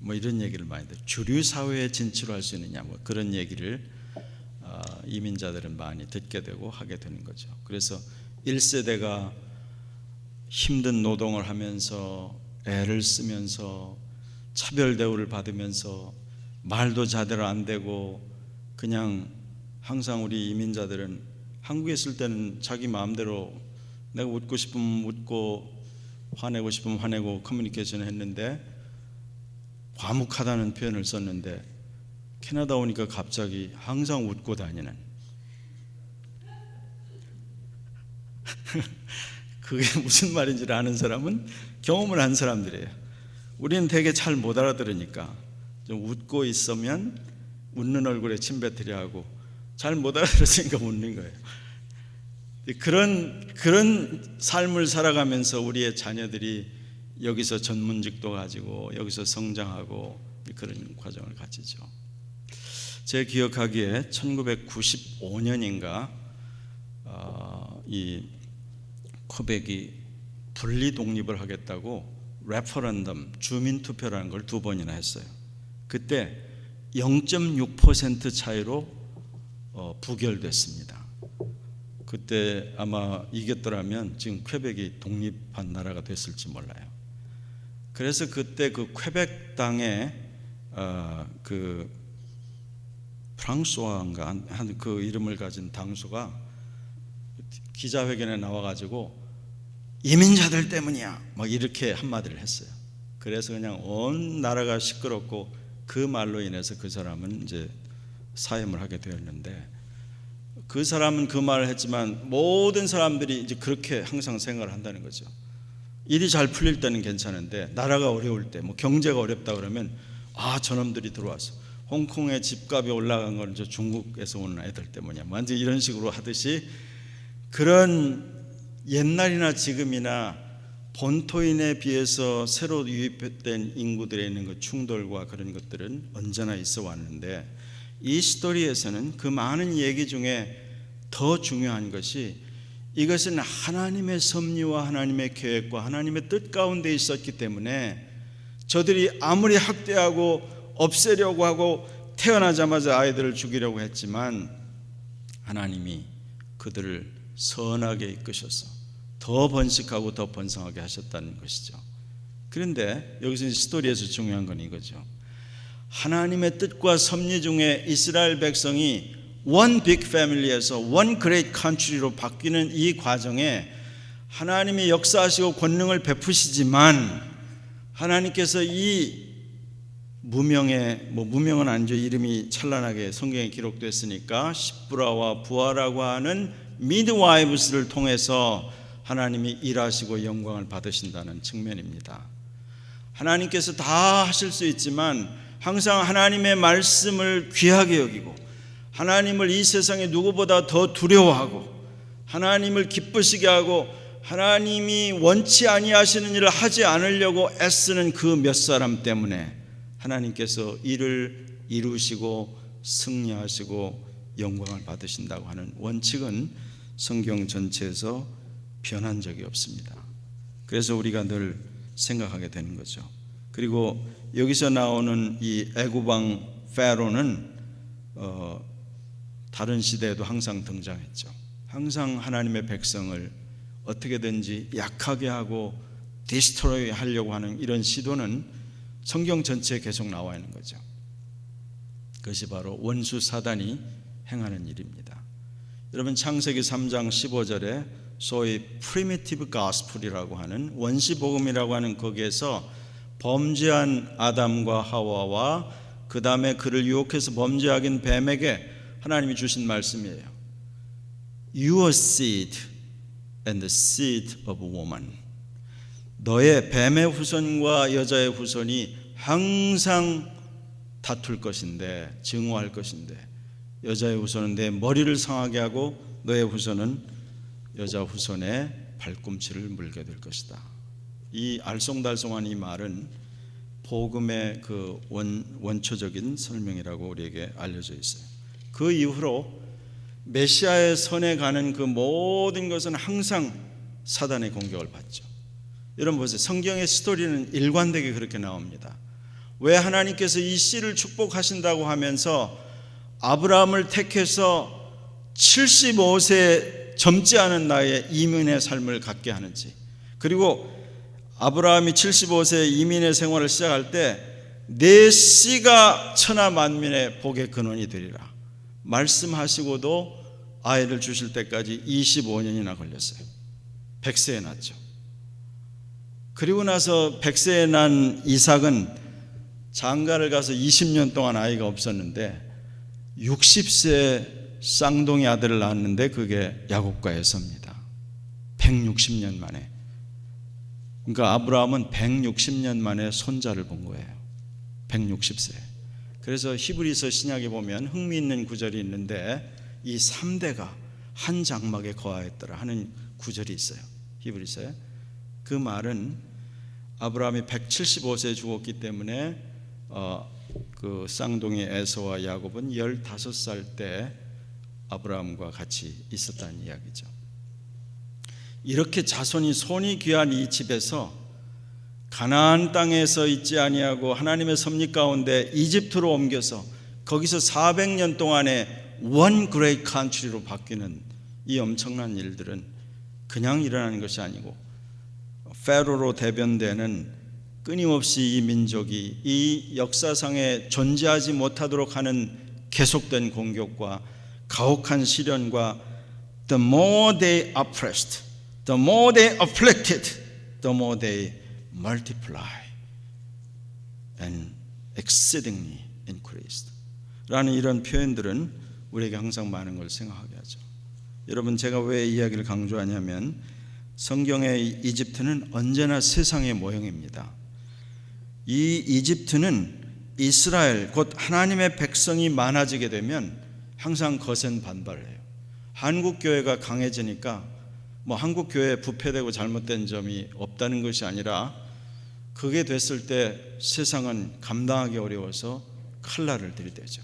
뭐 이런 얘기를 많이 들어요. 주류 사회에 진출할 수 있느냐 뭐 그런 얘기를 이민자들은 많이 듣게 되고 하게 되는 거죠. 그래서 1세대가 힘든 노동을 하면서 애를 쓰면서 차별 대우를 받으면서 말도 제대로 안 되고 그냥 항상 우리 이민자들은 한국에 있을 때는 자기 마음대로 내가 웃고 싶으면 웃고 화내고 싶으면 화내고 커뮤니케이션을 했는데 과묵하다는 표현을 썼는데 캐나다 오니까 갑자기 항상 웃고 다니는 그게 무슨 말인지를 아는 사람은 경험을 한 사람들이에요. 우리는 되게 잘 못 알아들으니까 좀 웃고 있으면 웃는 얼굴에 침 뱉으려 하고 잘 못 알아들으니까 웃는 거예요. 그런 삶을 살아가면서 우리의 자녀들이 여기서 전문직도 가지고 여기서 성장하고 그런 과정을 가지죠. 제 기억하기에 1995년인가 이 퀘벡이 분리 독립을 하겠다고 레퍼런덤 주민투표라는 걸 2번이나 했어요. 그때 0.6% 차이로 부결됐습니다. 그때 아마 이겼더라면 지금 퀘벡이 독립한 나라가 됐을지 몰라요. 그래서 그때 그 퀘벡 당의 그 프랑스와인가 한 그 이름을 가진 당수가 기자회견에 나와가지고 이민자들 때문이야 막 이렇게 한마디를 했어요. 그래서 그냥 온 나라가 시끄럽고 그 말로 인해서 그 사람은 이제 사임을 하게 되었는데, 그 사람은 그 말을 했지만 모든 사람들이 이제 그렇게 항상 생각을 한다는 거죠. 일이 잘 풀릴 때는 괜찮은데 나라가 어려울 때, 뭐 경제가 어렵다 그러면 저놈들이 들어와서 홍콩의 집값이 올라간 건 저 중국에서 오는 애들 때문이야, 완전 이런 식으로 하듯이, 그런 옛날이나 지금이나 본토인에 비해서 새로 유입된 인구들에 있는 그 충돌과 그런 것들은 언제나 있어 왔는데, 이 스토리에서는 그 많은 얘기 중에 더 중요한 것이, 이것은 하나님의 섭리와 하나님의 계획과 하나님의 뜻 가운데 있었기 때문에 저들이 아무리 학대하고 없애려고 하고 태어나자마자 아이들을 죽이려고 했지만 하나님이 그들을 선하게 이끄셔서 더 번식하고 더 번성하게 하셨다는 것이죠. 그런데 여기서 스토리에서 중요한 건 이거죠. 하나님의 뜻과 섭리 중에 이스라엘 백성이 one big family에서 one great country로 바뀌는 이 과정에 하나님이 역사하시고 권능을 베푸시지만, 하나님께서 이 무명은 아니죠, 이름이 찬란하게 성경에 기록됐으니까, 십부라와 부하라고 하는 미드와이브스를 통해서 하나님이 일하시고 영광을 받으신다는 측면입니다. 하나님께서 다 하실 수 있지만 항상 하나님의 말씀을 귀하게 여기고 하나님을 이 세상에 누구보다 더 두려워하고 하나님을 기쁘시게 하고 하나님이 원치 아니하시는 일을 하지 않으려고 애쓰는 그 몇 사람 때문에 하나님께서 일을 이루시고 승리하시고 영광을 받으신다고 하는 원칙은 성경 전체에서 변한 적이 없습니다. 그래서 우리가 늘 생각하게 되는 거죠. 그리고 여기서 나오는 이 애굽왕 파로는 다른 시대에도 항상 등장했죠. 항상 하나님의 백성을 어떻게든지 약하게 하고 디스트로이 하려고 하는 이런 시도는 성경 전체에 계속 나와 있는 거죠. 그것이 바로 원수 사단이 행하는 일입니다. 여러분, 창세기 3장 15절에 소위 프리미티브 가스펠이라고 하는 원시복음이라고 하는 거기에서 범죄한 아담과 하와와 그 다음에 그를 유혹해서 범죄하긴 뱀에게 하나님이 주신 말씀이에요. Your seed and the seed of woman. 너의 뱀의 후손과 여자의 후손이 항상 다툴 것인데, 증오할 것인데, 여자의 후손은 내 머리를 상하게 하고 너의 후손은 여자 후손의 발꿈치를 물게 될 것이다. 이 알쏭달쏭한 이 말은 복음의 그 원초적인 설명이라고 우리에게 알려져 있어요. 그 이후로 메시아의 선에 가는 그 모든 것은 항상 사단의 공격을 받죠. 여러분 보세요. 성경의 스토리는 일관되게 그렇게 나옵니다. 왜 하나님께서 이 씨를 축복하신다고 하면서 아브라함을 택해서 75세 젊지 않은 나이에 이민의 삶을 갖게 하는지, 그리고 아브라함이 75세 이민의 생활을 시작할 때 내 씨가 천하 만민의 복의 근원이 되리라 말씀하시고도 아이를 주실 때까지 25년이나 걸렸어요. 100세에 낳죠. 그리고 나서 100세에 난 이삭은 장가를 가서 20년 동안 아이가 없었는데 60세 쌍둥이 아들을 낳았는데 그게 야곱과 에서입니다. 160년 만에. 그러니까 아브라함은 160년 만에 손자를 본 거예요. 160세. 그래서 히브리서 신약에 보면 흥미있는 구절이 있는데 이 3대가 한 장막에 거하였더라 하는 구절이 있어요. 히브리서에. 그 말은 아브라함이 175세에 죽었기 때문에 그 쌍둥이 에서와 야곱은 15살 때 아브라함과 같이 있었다는 이야기죠. 이렇게 자손이 손이 귀한 이 집에서 가나안 땅에서 있지 아니하고 하나님의 섭리 가운데 이집트로 옮겨서 거기서 400년 동안의 원 그레이트 컨트리로 바뀌는 이 엄청난 일들은 그냥 일어나는 것이 아니고 페로로 대변되는 끊임없이 이 민족이 이 역사상에 존재하지 못하도록 하는 계속된 공격과 가혹한 시련과 the more they oppressed, the more they afflicted, the more they multiply and exceedingly increased 라는 이런 표현들은 우리에게 항상 많은 걸 생각하게 하죠. 여러분, 제가 왜 이 이야기를 강조하냐면 성경의 이집트는 언제나 세상의 모형입니다. 이 이집트는 이스라엘 곧 하나님의 백성이 많아지게 되면 항상 거센 반발을 해요. 한국교회가 강해지니까 한국교회 부패되고 잘못된 점이 없다는 것이 아니라 그게 됐을 때 세상은 감당하기 어려워서 칼날을 들이대죠.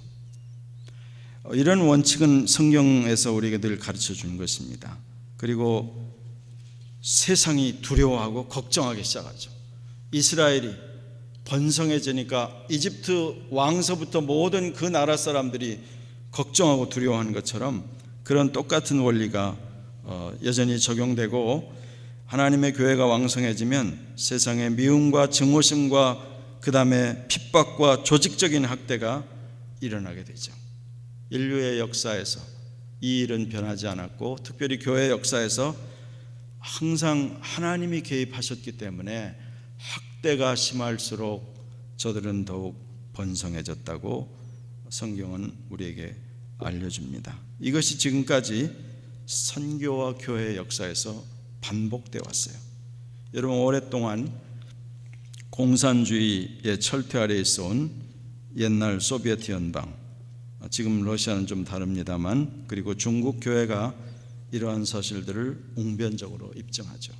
이런 원칙은 성경에서 우리에게 늘 가르쳐 주는 것입니다. 그리고 세상이 두려워하고 걱정하기 시작하죠. 이스라엘이 번성해지니까 이집트 왕서부터 모든 그 나라 사람들이 걱정하고 두려워하는 것처럼 그런 똑같은 원리가 여전히 적용되고 하나님의 교회가 왕성해지면 세상의 미움과 증오심과 그 다음에 핍박과 조직적인 학대가 일어나게 되죠. 인류의 역사에서 이 일은 변하지 않았고 특별히 교회 역사에서 항상 하나님이 개입하셨기 때문에 학대가 심할수록 저들은 더욱 번성해졌다고 성경은 우리에게 알려줍니다. 이것이 지금까지 선교와 교회 역사에서 반복되어 왔어요. 여러분, 오랫동안 공산주의의 철퇴 아래에 있어온 옛날 소비에트 연방, 지금 러시아는 좀 다릅니다만, 그리고 중국 교회가 이러한 사실들을 웅변적으로 입증하죠.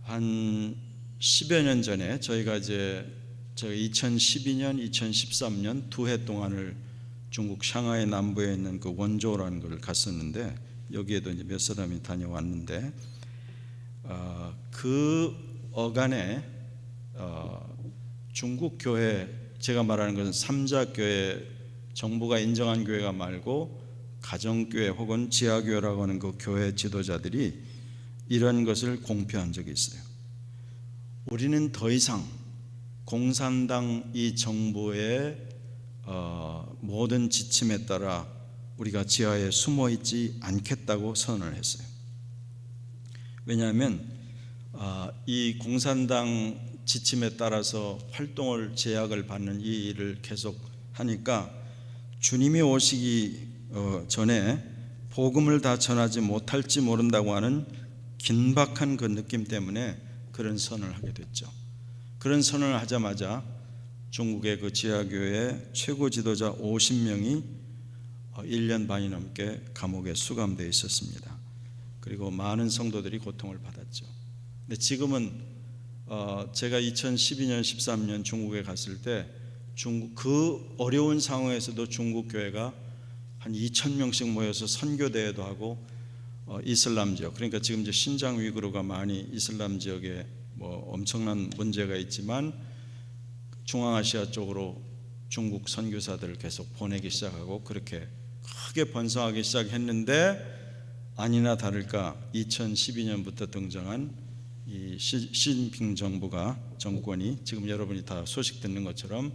한 10여 년 전에 저희가 2012년, 2013년 2해 동안을 중국 샹하이 남부에 있는 그 원조라는 걸 갔었는데 여기에도 이제 몇 사람이 다녀왔는데 그 어간에 중국 교회, 제가 말하는 것은 삼자교회, 정부가 인정한 교회가 말고 가정교회 혹은 지하교회라고 하는 그 교회 지도자들이 이런 것을 공표한 적이 있어요. 우리는 더 이상 공산당 이 정부의 모든 지침에 따라 우리가 지하에 숨어 있지 않겠다고 선언을 했어요. 왜냐하면 이 공산당 지침에 따라서 활동을 제약을 받는 이 일을 계속 하니까 주님이 오시기 전에 복음을 다 전하지 못할지 모른다고 하는 긴박한 그 느낌 때문에 그런 선언을 하게 됐죠. 그런 선언을 하자마자 중국의 그 지하교회 최고 지도자 50명이 1년 반이 넘게 감옥에 수감되어 있었습니다. 그리고 많은 성도들이 고통을 받았죠. 근데 지금은 제가 2012년, 13년 중국에 갔을 때 중국 그 어려운 상황에서도 중국 교회가 한 2,000명씩 모여서 선교 대회도 하고 이슬람 지역, 그러니까 지금 이제 신장 위구르가 많이 이슬람 지역에 엄청난 문제가 있지만 중앙아시아 쪽으로 중국 선교사들을 계속 보내기 시작하고 그렇게 크게 번성하기 시작했는데 아니나 다를까 2012년부터 등장한 이 시진핑 정권이 지금 여러분이 다 소식 듣는 것처럼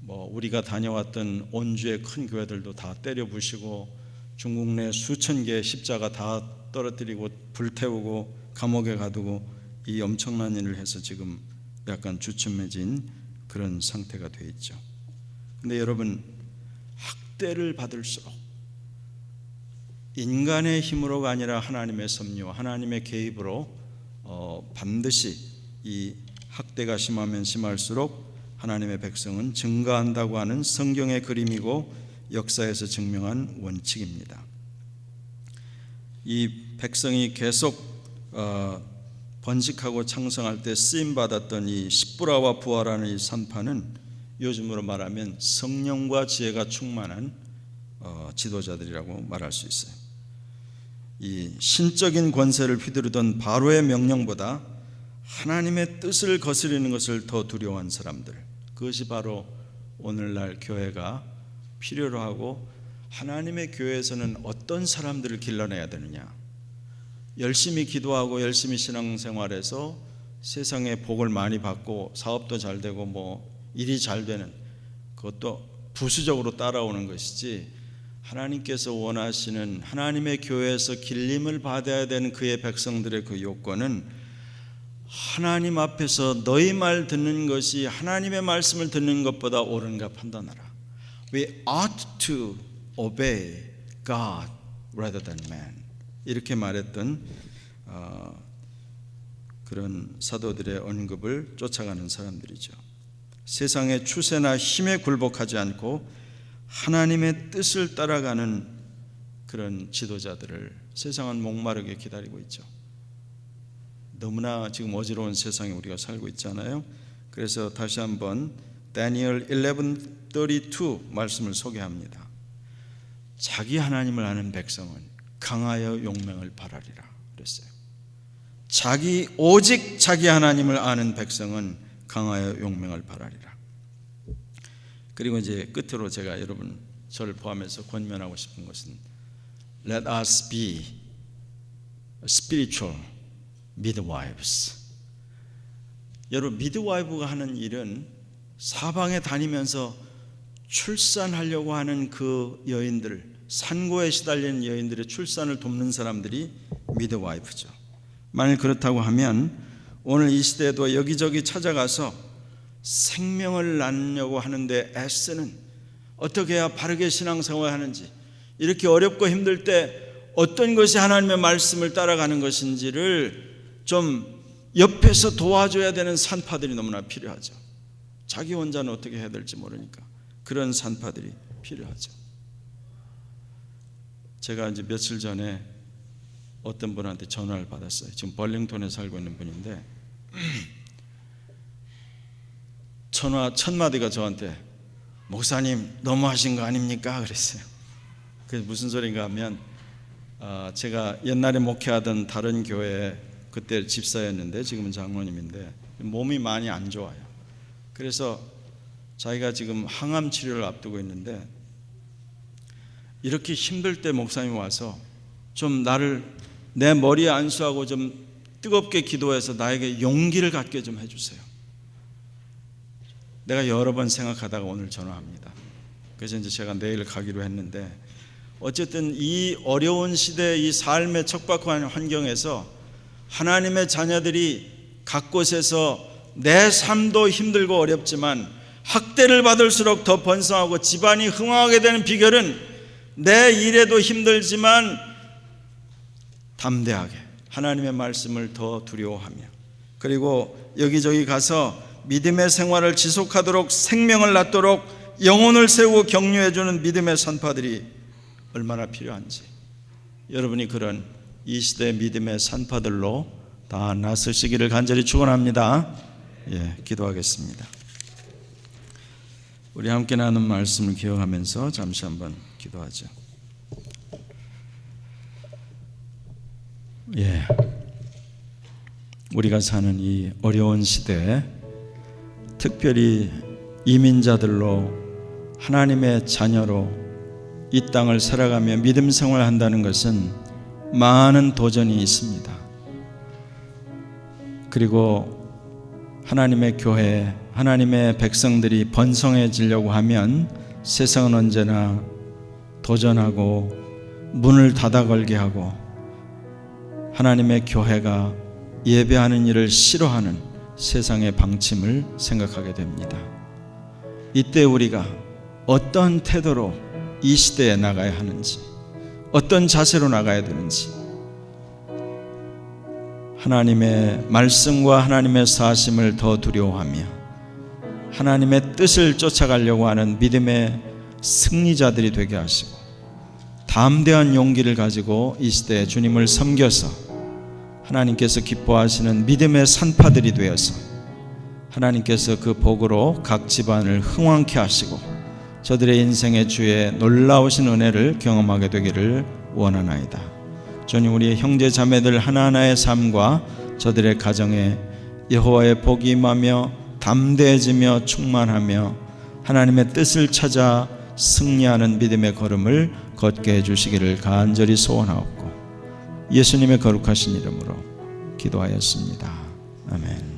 뭐 우리가 다녀왔던 온주의 큰 교회들도 다 때려 부시고 중국 내 수천 개의 십자가 다 떨어뜨리고 불태우고 감옥에 가두고 이 엄청난 일을 해서 지금 약간 주춤해진 그런 상태가 되어 있죠. 근데 여러분, 학대를 받을수록 인간의 힘으로가 아니라 하나님의 섭리와 하나님의 개입으로 반드시 이 학대가 심하면 심할수록 하나님의 백성은 증가한다고 하는 성경의 그림이고 역사에서 증명한 원칙입니다. 이 백성이 계속 번식하고 창성할 때 쓰임받았던 이 십부라와 부하라는 이 산파는 요즘으로 말하면 성령과 지혜가 충만한 지도자들이라고 말할 수 있어요. 이 신적인 권세를 휘두르던 바로의 명령보다 하나님의 뜻을 거스르는 것을 더 두려워한 사람들, 그것이 바로 오늘날 교회가 필요로 하고, 하나님의 교회에서는 어떤 사람들을 길러내야 되느냐, 열심히 기도하고 열심히 신앙생활해서 세상에 복을 많이 받고 사업도 잘 되고 뭐 일이 잘 되는 그것도 부수적으로 따라오는 것이지, 하나님께서 원하시는 하나님의 교회에서 길림을 받아야 되는 그의 백성들의 그 요건은 하나님 앞에서 너희 말 듣는 것이 하나님의 말씀을 듣는 것보다 옳은가 판단하라. We ought to obey God rather than man. 이렇게 말했던 그런 사도들의 언급을 쫓아가는 사람들이죠. 세상의 추세나 힘에 굴복하지 않고 하나님의 뜻을 따라가는 그런 지도자들을 세상은 목마르게 기다리고 있죠. 너무나 지금 어지러운 세상에 우리가 살고 있잖아요. 그래서 다시 한번 다니엘 11:32 말씀을 소개합니다. 자기 하나님을 아는 백성은 강하여 용맹을 발하리라 그랬어요. 오직 자기 하나님을 아는 백성은 강하여 용맹을 발하리라. 그리고 이제 끝으로 제가 여러분 저를 포함해서 권면하고 싶은 것은 Let us be spiritual midwives. 여러분, 미드와이프가 하는 일은 사방에 다니면서 출산하려고 하는 그 여인들, 산고에 시달리는 여인들의 출산을 돕는 사람들이 미드와이프죠. 만일 그렇다고 하면 오늘 이 시대에도 여기저기 찾아가서 생명을 낳으려고 하는데 애쓰는, 어떻게 해야 바르게 신앙생활을 하는지, 이렇게 어렵고 힘들 때 어떤 것이 하나님의 말씀을 따라가는 것인지를 좀 옆에서 도와줘야 되는 산파들이 너무나 필요하죠. 자기 혼자는 어떻게 해야 될지 모르니까 그런 산파들이 필요하죠. 제가 이제 며칠 전에 어떤 분한테 전화를 받았어요. 지금 벌링턴에 살고 있는 분인데 전화 첫 마디가 저한테 목사님 너무하신 거 아닙니까? 그랬어요. 그게 무슨 소린가 하면 제가 옛날에 목회하던 다른 교회, 그때 집사였는데 지금은 장로님인데 몸이 많이 안 좋아요. 그래서 자기가 지금 항암 치료를 앞두고 있는데 이렇게 힘들 때 목사님 와서 좀 나를 내 머리에 안수하고 좀 뜨겁게 기도해서 나에게 용기를 갖게 좀 해주세요. 내가 여러 번 생각하다가 오늘 전화합니다. 그래서 이제 제가 내일 가기로 했는데, 어쨌든 이 어려운 시대, 이 삶의 척박한 환경에서 하나님의 자녀들이 각 곳에서 내 삶도 힘들고 어렵지만 학대를 받을수록 더 번성하고 집안이 흥황하게 되는 비결은 내 일에도 힘들지만 담대하게 하나님의 말씀을 더 두려워하며, 그리고 여기저기 가서 믿음의 생활을 지속하도록 생명을 낳도록 영혼을 세우고 격려해주는 믿음의 산파들이 얼마나 필요한지, 여러분이 그런 이 시대의 믿음의 산파들로 다 나서시기를 간절히 축원합니다. 기도하겠습니다. 우리 함께 나눈 말씀을 기억하면서 잠시 한번 기도하죠. 우리가 사는 이 어려운 시대에 특별히 이민자들로, 하나님의 자녀로 이 땅을 살아가며 믿음 생활을 한다는 것은 많은 도전이 있습니다. 그리고 하나님의 교회, 하나님의 백성들이 번성해지려고 하면 세상은 언제나 도전하고 문을 닫아 걸게 하고 하나님의 교회가 예배하는 일을 싫어하는 세상의 방침을 생각하게 됩니다. 이때 우리가 어떤 태도로 이 시대에 나가야 하는지, 어떤 자세로 나가야 되는지, 하나님의 말씀과 하나님의 사심을 더 두려워하며 하나님의 뜻을 쫓아가려고 하는 믿음의 승리자들이 되게 하시고 담대한 용기를 가지고 이 시대에 주님을 섬겨서 하나님께서 기뻐하시는 믿음의 산파들이 되어서 하나님께서 그 복으로 각 집안을 흥왕케 하시고 저들의 인생의 주의 놀라우신 은혜를 경험하게 되기를 원하나이다. 주님, 우리 형제 자매들 하나하나의 삶과 저들의 가정에 여호와의 복이 임하며 담대해지며 충만하며 하나님의 뜻을 찾아 승리하는 믿음의 걸음을 걷게 해주시기를 간절히 소원하옵고 예수님의 거룩하신 이름으로 기도하였습니다. 아멘.